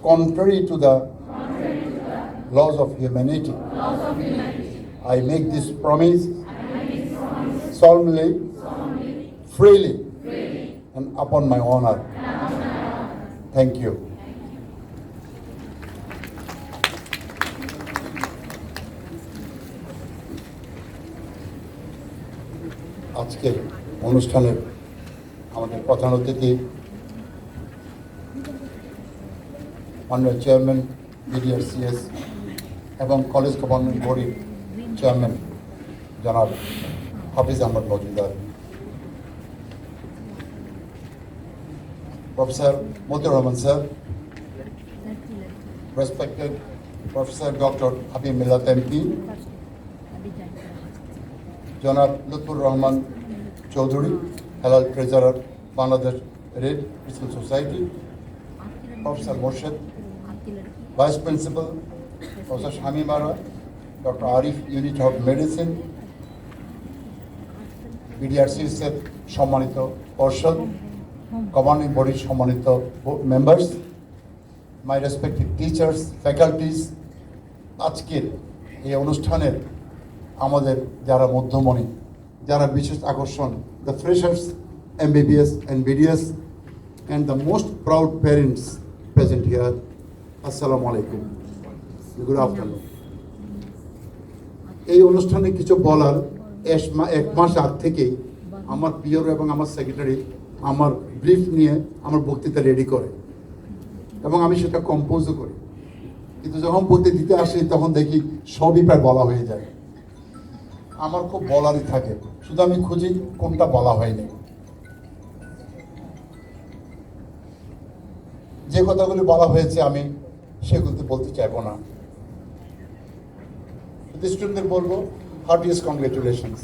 contrary to the laws of humanity. I make this promise solemnly, freely, and upon my honor. Thank you. আজকের অনুষ্ঠানের আমাদের প্রধান অতিথি মাননীয় চেয়ারম্যান বিডিআরসিএস এবং কলেজ গভর্নমেন্ট বডির চেয়ারম্যান জনাব Hafiz Ahmed Majumdar, professor Motiur Rahman sir, respected professor doctor Habib Millat MP, জনাব Lutfur Rahman Chowdhury, Helal treasurer, Bangladesh red crescent society, professor Morshed, vice principal professor Shamim Ara, doctor Arif, unit of medicine, বিডিআরসিএসের সম্মানিত পর্ষদ, গভর্নিং বডির সম্মানিত members, my respected teachers, faculties, আজকের এই অনুষ্ঠানের আমাদের যারা মধ্যমণি, যারা বিশেষ আকর্ষণ, the freshers, MBBS and BDS, and the most proud parents present here, আসসালামু আলাইকুম, গুড আফটারনুন। এই অনুষ্ঠানে কিছু বলার এক মাস আগ থেকেই আমার পিওর এবং আমার সেক্রেটারি আমার ব্রিফ নিয়ে আমার বক্তৃতা রেডি করে এবং আমি সেটা কম্পোজও করি, কিন্তু যখন বক্তৃতা দিতে আসি তখন দেখি সবই প্রায় বলা হয়ে যায়। আমার খুব বলারই থাকে, শুধু আমি খুঁজি কোনটা বলা হয়নি। যে কথাগুলি বলা হয়েছে আমি সেগুলোতে বলতে চাইবো না। স্টুডেন্টদের বলবো হার্টিয়েস্ট কংগ্রেচুলেশনস।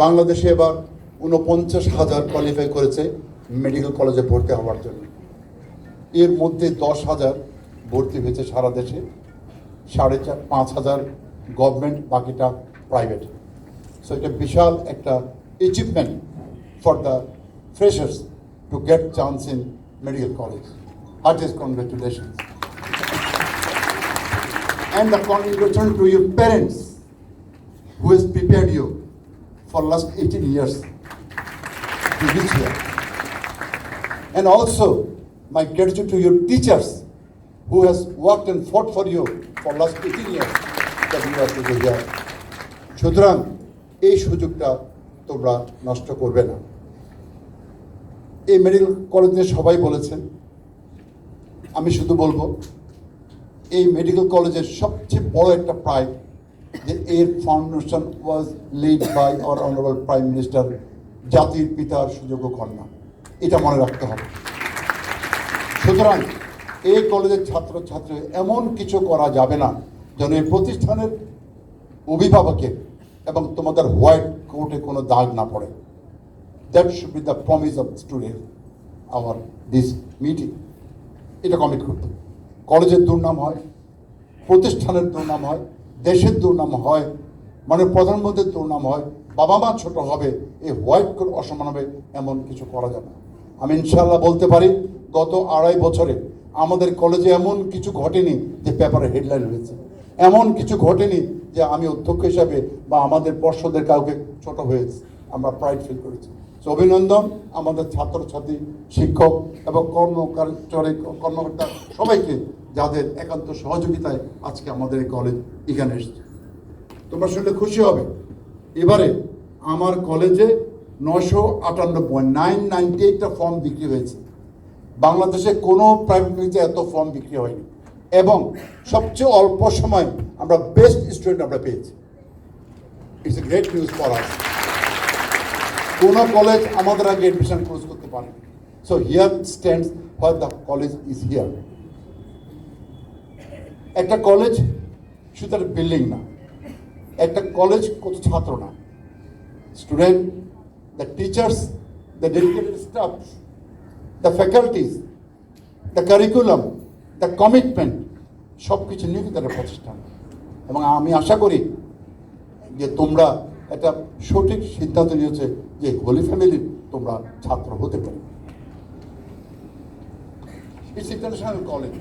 বাংলাদেশে এবার 49,000 কোয়ালিফাই করেছে মেডিকেল কলেজে ভর্তি হওয়ার জন্য। এর মধ্যে 10,000 ভর্তি হয়েছে সারা দেশে, 5,500 গভর্নমেন্ট, বাকিটা প্রাইভেট। সো এটা বিশাল একটা achievement for the freshers to get chance in medical college. Heartiest congratulations. And the congratulations to your parents who has prepared you for last 18 years to reach here. And also my gratitude to your teachers who has worked and fought for you for last 18 years that you are to be here. সুতরাং এই সুযোগটা তোমরা নষ্ট করবে না। এই medical কলেজে সবাই বলেছেন, আমি শুধু বলবো এই মেডিকেল কলেজের সবচেয়ে বড় একটা প্রাইড যে এর foundation was lead by our honourable prime minister, জাতির পিতার সুযোগ্য কন্যা। এটা মনে রাখতে হবে। সুতরাং এই কলেজের ছাত্রছাত্রী এমন কিছু করা যাবে না যেন এই প্রতিষ্ঠানের অভিভাবকের এবং তোমাদের হোয়াইট কোর্টে কোনো দাগ না পড়ে। That should be the promise of student our this meeting. এটা কমিট করতে হবে। কলেজের দুর্নাম হয়, প্রতিষ্ঠানের দুর্নাম হয়, দেশের দুর্নাম হয়, মানে প্রধানমন্ত্রীর দুর্নাম হয়, বাবা মা ছোট হবে, এই হোয়াইট কোট অসম্মান হবে, এমন কিছু করা যাবে না। আমি ইনশাআল্লাহ বলতে পারি গত 2.5 বছরে আমাদের কলেজে এমন কিছু ঘটেনি যে পেপারে হেডলাইন হয়েছে, এমন কিছু ঘটেনি যে আমি অধ্যক্ষ হিসাবে বা আমাদের পর্ষদের কাউকে ছোট হয়েছে, আমরা প্রাইড ফিল করেছি। অভিনন্দন আমাদের ছাত্রছাত্রী, শিক্ষক এবং কর্মকর্তা সবাইকে, যাদের একান্ত সহযোগিতায় আজকে আমাদের এই কলেজ এখানে এসেছে। তোমরা শুনলে খুশি হবে, এবারে আমার কলেজে 998টা ফর্ম বিক্রি হয়েছে। বাংলাদেশে কোনো প্রাইভেট কলেজে এত ফর্ম বিক্রি হয়নি এবং সবচেয়ে অল্প সময় আমরা বেস্ট স্টুডেন্ট আমরা পেয়েছি। It's a great news for us. কোনো কলেজ আমাদের আগে এডমিশন ক্লোজ করতে পারে। So here stands where the college is here. একটা কলেজ শুধু একটা বিল্ডিং না, একটা কলেজ কত ছাত্র না, student, the teachers, the dedicated staff, the faculties, the curriculum, the commitment, সব কিছু নিয়ে কিন্তু একটা প্রতিষ্ঠান। এবং আমি আশা করি যে তোমরা একটা সঠিক সিদ্ধান্ত নিয়েছে যে হোলি ফ্যামিলির তোমরা ছাত্র হতে পারো। It's international college.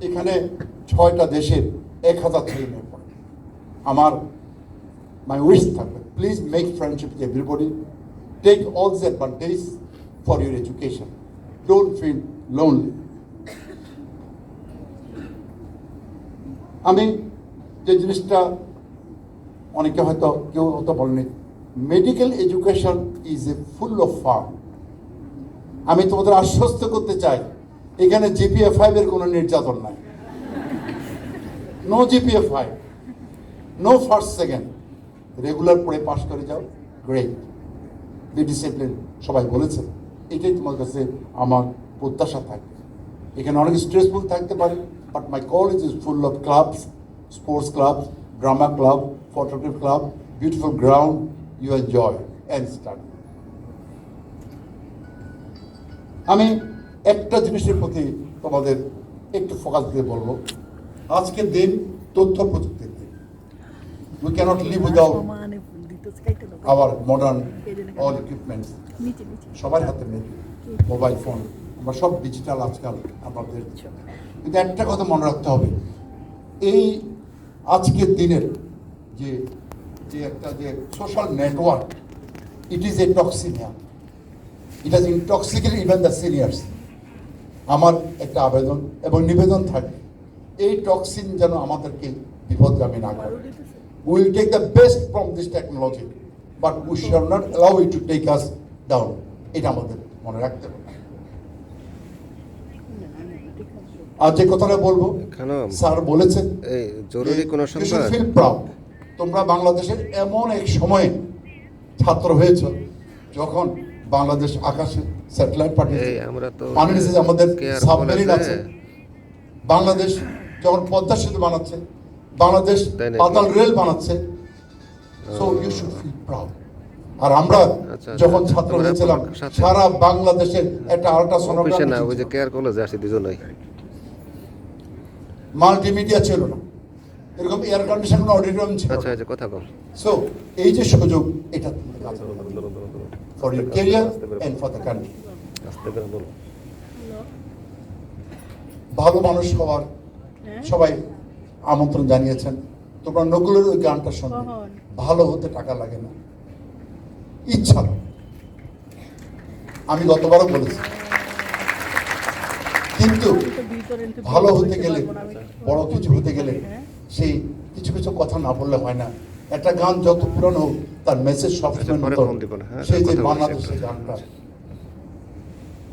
এখানে 6টা দেশের 1000 ছেলে মেয়ে পড়ে। আমার মাই উইশ থাকবে, please make friendship with everybody, take all this advantage for your education, don't feel lonely. আমি যে জিনিসটা অনেকে হয়তো কেউ হয়তো বলেনি, medical education is a full of fun. আমি তোমাদের আশ্বস্ত করতে চাই, এখানে জিপিএ 5 এর কোনো নির্যাতন নাই। No GPA 5, no first second, regular পড়ে পাস করে যাও, গ্রেট। বি ডিসিপ্লিন, সবাই বলেছে, এটাই তোমার কাছে আমার প্রত্যাশা থাকবে। এখানে অনেক স্ট্রেসফুল থাকতে পারে, but my college is full of clubs, sports club, drama club, photography club, beautiful ground, you enjoy and study. আমি একটা জিনিসের প্রতি তোমাদের একটু ফোকাস দিয়ে বলবো, আজকের দিন তথ্য প্রযুক্তির দিন। We cannot live without our modern all equipments. সবার হাতে নেই মোবাইল ফোন, আমরা সব ডিজিটাল আজকাল আমাদের। কিন্তু একটা কথা মনে রাখতে হবে, এই আজকের দিনের যে যে একটা যে social network, it is a টক্সিনিয়া, it has intoxicated even the seniors. আমার একটা আবেদন এবং নিবেদন থাকবে, এই টক্সিন যেন আমাদেরকে বিপদগামী না করে। We will take the best from this technology, but we shall not allow it to take us down. এটা আমাদের মনে রাখতে হবে। আর যে কথাটা বলবো, স্যার বলেছেন জরুরি কোন সংবাদ, ফিল প্রাউড। তোমরা বাংলাদেশের এমন এক সময়ে ছাত্র হয়েছ যখন বাংলাদেশ আকাশে স্যাটেলাইট পাঠিয়েছে, পানি নিচে আমাদের সাবমেরিন আছে, বাংলাদেশ যখন পদ্মা সেতু বানাচ্ছে, বাংলাদেশ পাতাল রেল বানাচ্ছে, so you should feel proud. আর আমরা যখন ছাত্র হয়েছিলাম, সারা বাংলাদেশের একটা আল্ট্রাসোনোগ্রাফি না, ওই যে কেয়ার কলেজে আসে দুজনেই, মাল্টিমিডিয়া ছিল না, এরকম এয়ার কন্ডিশন কোনো অডিটোরিয়াম ছিল। আচ্ছা আচ্ছা, কথা বল। সো এই যে সুযোগ, এটা for your career and for the country. ভালো মানুষ হওয়ার সবাই আমন্ত্রণ জানিয়েছেন। তোমরা নকুলের ওই গানটা শুনবে, ভালো হতে টাকা লাগে না, ইচ্ছা। আমি গতবারও বলেছি, কিন্তু ভালো হতে গেলে, বড় কিছু হতে গেলে সেই কিছু কিছু কথা না বললে হয় না। একটা গান যত পুরানো হোক, তার মেসেজ সবসময় নতুন। সেই যে বাংলাদেশের গানটা,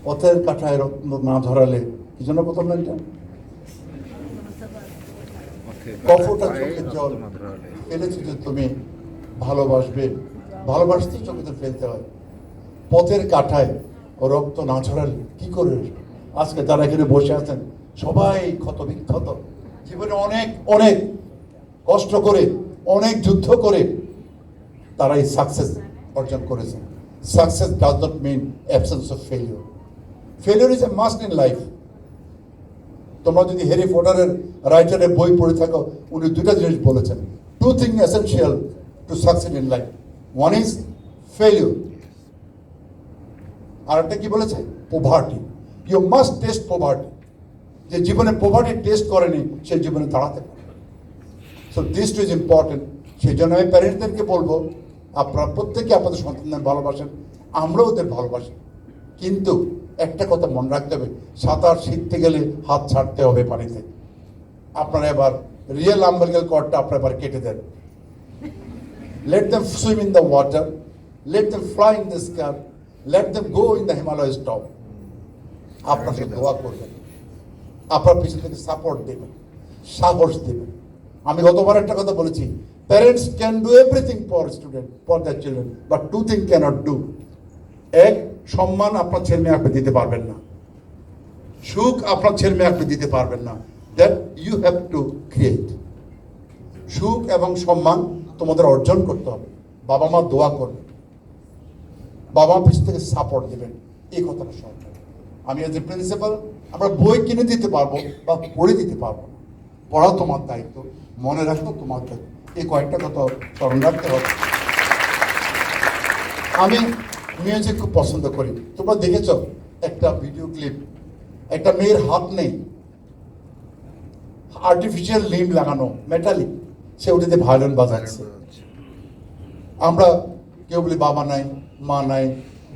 পথের কাঠায় রত্ন না ধরালে, কি জন্য প্রথম লাইনটা, কফটা চোখের জল ফেলেছি যে তুমি ভালোবাসবে, ভালোবাসতে চোখে তো ফেলতে হয়। পথের কাঠায় রক্ত না ছড়ালে কি করে? আজকে যারা এখানে বসে আছেন সবাই ক্ষত বিক্ষত, জীবনে অনেক অনেক কষ্ট করে, অনেক যুদ্ধ করে তারা এই সাকসেস অর্জন করেছে। Success does not mean absence of failure. Failure is a must in life. তোমরা যদি হ্যারি পটারের রাইটারের বই পড়ে থাকো, উনি দুটা জিনিস বলেছেন, two thing essential to succeed in life, one is failure, আর একটা কি বলেছে, poverty. You must taste poverty. যে জীবনে পোভার্টি টেস্ট করেনি, সেই জীবনে দাঁড়াতে পারে। So this two is important. সেই জন্য আমি প্যারেন্টসদেরকে বলবো, আপনারা প্রত্যেকে আপনাদের সন্তানদের ভালোবাসেন, আমরাও ওদের ভালোবাসি, কিন্তু একটা কথা মনে রাখতে হবে, সাঁতার শিখতে গেলে হাত ছাড়তে হবে পানিতে। আপনারা এবার রিয়েল আম্বেরিক্যাল কর্ডটা আপনারা এবার কেটে দেন। Let them swim in the water, let them fly in the sky, let them go in the Himalaya top. আপনার সাথে দোয়া করবেন, আপনার পিছন থেকে সাপোর্ট দেবেন, সাহস দেবেন। আমি গতবার একটা কথা বলেছি, parents can do everything for student, for their children, but two thing cannot do. এক, সম্মান আপনার ছেলে মেয়ে আপনি দিতে পারবেন না, সুখ আপনার ছেলে মেয়ে আপনি দিতে পারবেন না, that you have to create. সুখ এবং সম্মান তোমাদের অর্জন করতে হবে। বাবা মা দোয়া করবেন, বাবা মা পিছন থেকে সাপোর্ট দেবেন, এই কথাটা সব। আমি এজ এ প্রিন্সিপাল, আমরা বই কিনে দিতে পারবো বা পড়ে দিতে পারবো না, পড়া তোমার দায়িত্ব, মনে রাখো তোমার দায়িত্ব। এই কয়েকটা কথা স্মরণ রাখতে হবে। আমি মিউজিক খুব পছন্দ করি। তোমরা দেখেছ একটা ভিডিও ক্লিপ, একটা মেয়ের হাত নেই, আর্টিফিশিয়াল লিম্ব লাগানো, মেটালিক, সে ওটাতে ভায়োলিন বাজাচ্ছে। আমরা কেউ বলি বাবা নাই, মা নাই,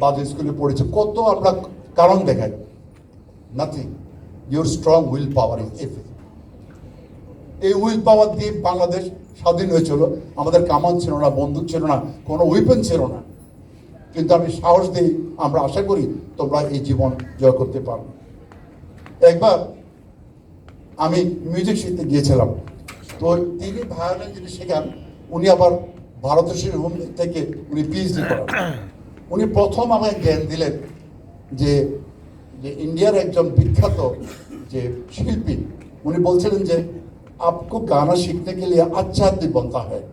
বাজে স্কুলে পড়েছে, কত আমরা কারণ দেখাই। Nothing, your strong will power is everything. এই উইল পাওয়ার দিয়ে বাংলাদেশ স্বাধীন হয়েছিল। আমাদের কামান ছিল না, বন্দুক ছিল না, কোনো উইপেন ছিল না, কিন্তু আমি সাহস দিই, আমরা আশা করি তোমরা এই জীবন জয় করতে পারবে। একবার আমি মিউজিক শিখতে গিয়েছিলাম, তো তিনি ভায়োলিন যিনি শেখান, উনি আবার ভারতের হোম থেকে উনি পিএইচডি করেন। উনি প্রথম আমাকে জ্ঞান দিলেন যে ইন্ডিয়ার একজন বিখ্যাত যে শিল্পী, উনি বলছিলেন যে আপকো গানা শিখতে গেলে আচ্ছা আদমি বনতা হয়,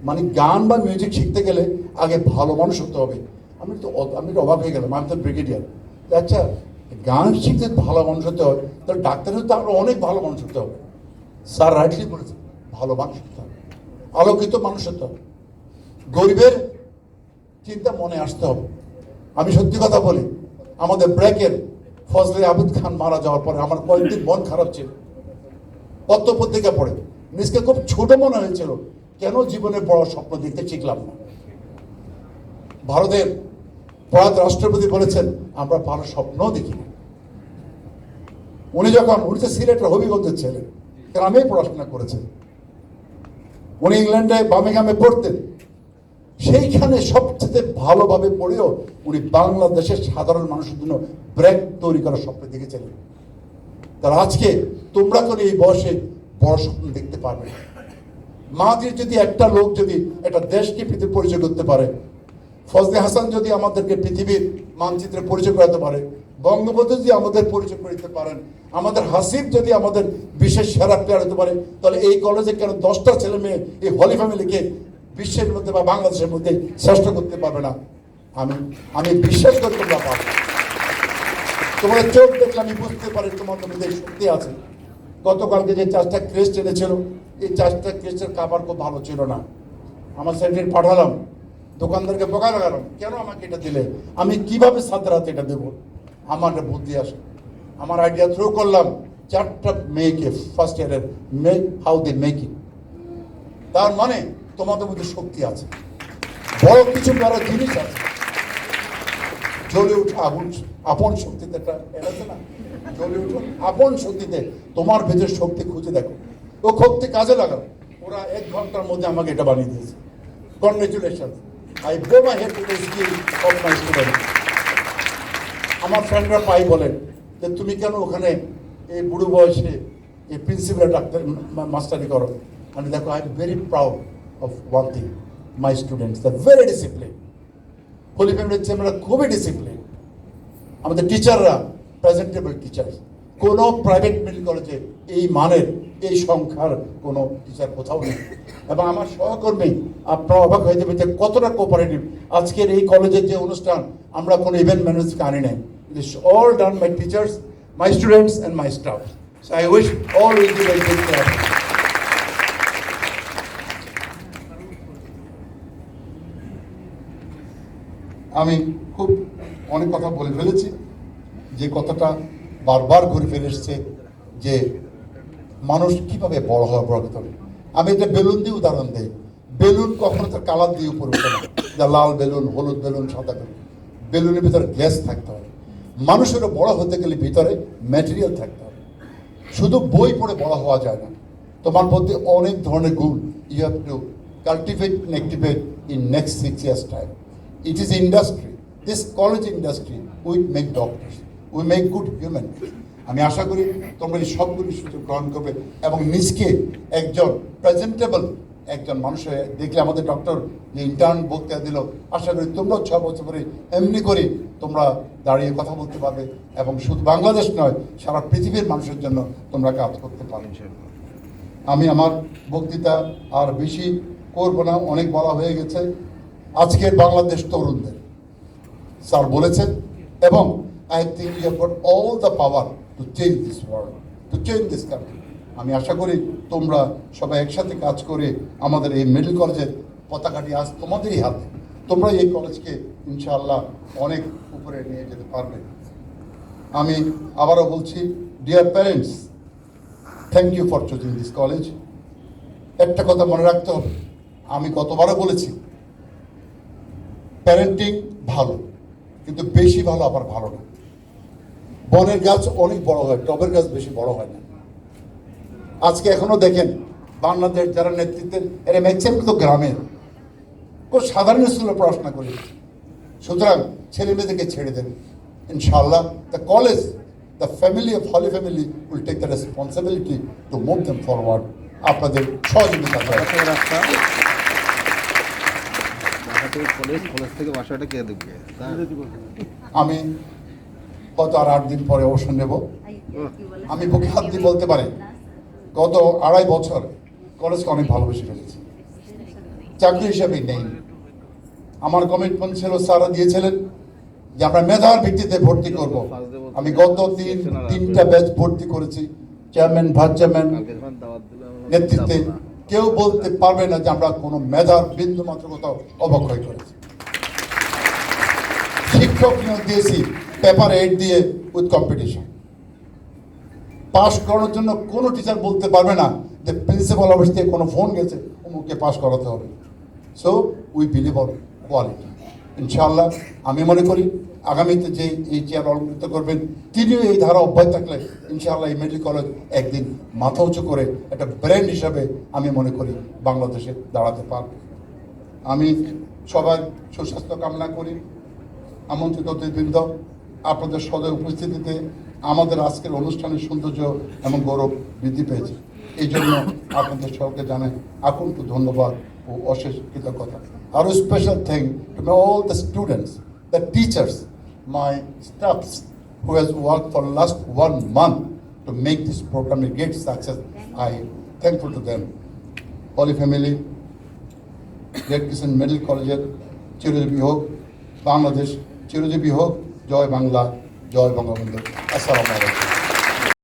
মানে গান বা মিউজিক শিখতে গেলে আগে ভালো মানুষ হতে হবে। আমি তো অবাক হয়ে গেলাম, আমি তো ব্রিগেডিয়ার। আচ্ছা, গান শিখতে ভালো মানুষ হতে হবে, তাহলে ডাক্তারের তো আরো অনেক ভালো মানুষ হতে হবে। স্যার রাইটলি বলেছেন, ভালো মানুষ হতে হবে, আলোকিত মানুষ হতে হবে, গরিবের চিন্তা মনে আসতে হবে। আমি সত্যি কথা বলি, আমাদের ব্র্যাকের ফজলে আবিদ খান মারা যাওয়ার পরে আমার কয়েকদিন মন খারাপ ছিল। পত্র পত্রিকা পড়ে নিজকে খুব ছোট মনে হয়েছিল, কেন জীবনে বড় স্বপ্ন দেখতে শিখলাম না। ভারতের প্রয়াত রাষ্ট্রপতি বলেছেন আমরা ভালো স্বপ্ন দেখি না। উনি তো সিলেটের হবিগঞ্জের ছেলে, গ্রামে পড়াশোনা করেছেন। উনি ইংল্যান্ডে বার্মিংহামে পড়তেন, সেইখানে সবচেয়ে ভালোভাবে পড়েও উনি বাংলাদেশের সাধারণ মানুষের জন্য ব্র্যাক তৈরি করার স্বপ্ন দেখেছিলেন। তার আজকে তোমরা তো এই বয়সে বড় স্বপ্ন দেখতে পারবে না। মাহাতির যদি একটা লোক যদি একটা দেশকে পৃথিবীর পরিচয় করতে পারে, ফজলে হাসান যদি আমাদেরকে পৃথিবীর মানচিত্রে পরিচয় করাতে পারে, বঙ্গবন্ধু যদি আমাদের পরিচয় করতে পারেন, আমাদের হাসিব যদি আমাদের বিশেষ সেরা প্লেয়ার হতে পারে, তাহলে এই কলেজে কেন 10টা ছেলে মেয়ে এই হলি ফ্যামিলিকে বিশ্বের মধ্যে বা বাংলাদেশের মধ্যে শ্রেষ্ঠ করতে পারবে না? আমি বিশ্বাস করি তোমরা পারবে। তোমরা চোখ দেখলে আমি বুঝতে পারি তোমাদের মধ্যে শক্তি আছে। গতকালকে যে 4টা ক্রেস্ট এনেছিল, এই 4টা ক্রেস্টের কাপড় খুব ভালো ছিল না। আমার সেন্টার পাঠালাম, দোকানদারকে বকা লাগালাম, কেন আমাকে এটা দিলে, আমি কিভাবে সাদের হাতে এটা দেবো? আমার একটা বুদ্ধি আসে, আমার আইডিয়া থ্রো করলাম 4টা মেয়েকে ফার্স্ট ইয়ারের make how they make it. তার মানে তোমাদের মধ্যে শক্তি আছে, বড় কিছু করার জিনিস আছে। জ্বলে উঠে আগুন আপন শক্তিতে, একটা আছে না, জ্বলে উঠে আপন শক্তিতে তোমার ভেতর শক্তি খুঁজে দেখো, ও শক্তি কাজে লাগাও। ওরা 1 ঘন্টার মধ্যে আমাকে এটা বানিয়ে দিয়েছে। Congratulation, I go my head to the skill of my student. আমার ফ্রেন্ডরা পাই বলেন যে তুমি কেন ওখানে এই বুড়ো বয়সে এই প্রিন্সিপাল ডাক্তার মাস্টারি করো? আমি দেখো, I am very proud of one thing, my students the very discipline. Holy ফ্যামিলির আমরা খুবই ডিসিপ্লিন। আমাদের টিচাররা প্রেজেন্টেবল টিচার। কোনো প্রাইভেট মেডিকেল কলেজে এই মানের এই সংখ্যার কোনো টিচার কোথাও নেই। এবং আমার সহকর্মী, আপনারা অবাক হয়ে যাবেন যে কতটা কোঅপারেটিভ। আজকের এই কলেজের যে অনুষ্ঠান, আমরা কোনো ইভেন্ট ম্যানেজকে আনি নাই, it is all done by teachers, my students and my staff. So I wish all will be very good. আমি খুব অনেক কথা বলে ফেলেছি, যে কথাটা বারবার ঘুরে ফিরে এসছে যে মানুষ কিভাবে বড় হওয়া বড় হতে হবে। আমি এটা বেলুন দিয়ে উদাহরণ দিই। বেলুন কখনো তার কালার দিয়ে উপরে উঠে না, যা লাল বেলুন, হলুদ বেলুন, সাদা বেলুন। বেলুনের ভিতরে গ্যাস থাকতে হবে। মানুষেরও বড় হতে গেলে ভিতরে ম্যাটেরিয়াল থাকতে হবে। শুধু বই পড়ে বড় হওয়া যায় না, তোমার মধ্যে অনেক ধরনের গুণ you have to cultivate and activate in next 6 years time. It is industry, this college industry, we make doctors, we make good human beings. আমি আশা করি তোমরা এই সবগুলি সুযোগ গ্রহণ করবে এবং নিজকে একজন প্রেজেন্টেবল একজন মানুষের দেখলে, আমাদের ডক্টর যে ইন্টার্ন বক্তৃতা দিল, আশা করি তোমরাও 6 বছর পরে এমনি করে তোমরা দাঁড়িয়ে কথা বলতে পারবে এবং শুধু বাংলাদেশ নয়, সারা পৃথিবীর মানুষের জন্য তোমরা কাজ করতে পারবে। আমি আমার বক্তৃতা আর বেশি করব না, অনেক বলা হয়ে গেছে। আজকের বাংলাদেশ তরুণদের স্যার বলেছেন, এবং I think you have got all the power to change this world, to change this country. আমি আশা করি তোমরা সবাই একসাথে কাজ করে আমাদের এই মেডিকেল কলেজের পতাকাটি আজ তোমাদেরই হাতে। তোমরা এই কলেজকে ইনশাআল্লাহ অনেক উপরে নিয়ে যেতে পারবে। আমি আবারও বলছি, dear parents, thank you for choosing this college. একটা কথা মনে রাখতে হবে, আমি গতবারও বলেছি, প্যারেন্টিং ভালো, কিন্তু বেশি ভালো আবার ভালো না। বনের গাছ অনেক বড় হয়, টবের গাছ বেশি বড় হয় না। আজকে এখনো দেখেন বাংলাদেশ যারা নেতৃত্বের, এরা ম্যাক্সিমাম কিন্তু গ্রামের, খুব সাধারণ স্কুলে পড়াশোনা করে। সুতরাং ছেলে মেয়েদেরকে ছেড়ে দেন, ইনশাআল্লাহ the college, the family of Holy Family will take the responsibility to move them forward. আপনাদের সহযোগিতা করা। কলেজ থেকে বাসাটা কে দেখবে? আমি হয়তো আর 8 দিন পরে অবসর নেব। আমি বুকে হাত দিয়ে বলতে পারি, গত 2.5 বছর কলেজকে অনেক ভালোবেসে ফেলেছি, চাকরি হিসাবে নেই। আমার কমিটমেন্ট ছিল, স্যাররা দিয়েছিলেন যে আমরা মেধার ভিত্তিতে ভর্তি করব। আমি গত তিনটা ব্যাচ ভর্তি করেছি, চেয়ারম্যান, ভাইস চেয়ারম্যান নেতৃত্বে। কেউ বলতে পারবে না যে আমরা কোনো মেধার বিন্দু মাত্র কোথাও অবক্ষয় করেছি। শিক্ষক নিয়োগ দিয়েছি পেপার 8 দিয়ে উইথ কম্পিটিশন। পাস করানোর জন্য কোনো টিচার বলতে পারবে না যে প্রিন্সিপাল অফিস থেকে কোনো ফোন গেছে অমুককে পাস করাতে হবে। So we believe on quality. ইনশাআল্লাহ আমি মনে করি আগামীতে যে এই চেয়ার অলঙ্কৃত করবেন তিনিও এই ধারা অব্যাহত থাকলে ইনশাআল্লাহ এই মেডিকেল কলেজ একদিন মাথা উঁচু করে একটা ব্র্যান্ড হিসাবে আমি মনে করি বাংলাদেশে দাঁড়াতে পারবে। আমি সবার সুস্বাস্থ্য কামনা করি। আমন্ত্রিত অতিথিবৃন্দ, আপনাদের সদয় উপস্থিতিতে আমাদের আজকের অনুষ্ঠানের সৌন্দর্য এবং গৌরব বৃদ্ধি পেয়েছে। এই জন্য আপনাদের সকলকে জানাই আকণ্ঠ ধন্যবাদ ও অশেষ কৃতজ্ঞতা। আর special thank to all the students, the teachers, my staffs who has worked for last 1 month to make this program a great success. I thankful to them. Holy Family, Great Christian Medical College, চিরজীবী হোক বাংলাদেশ, চিরজীবী হোক জয় বাংলা, জয় বঙ্গবন্ধু। আসসালামু আলাইকুম।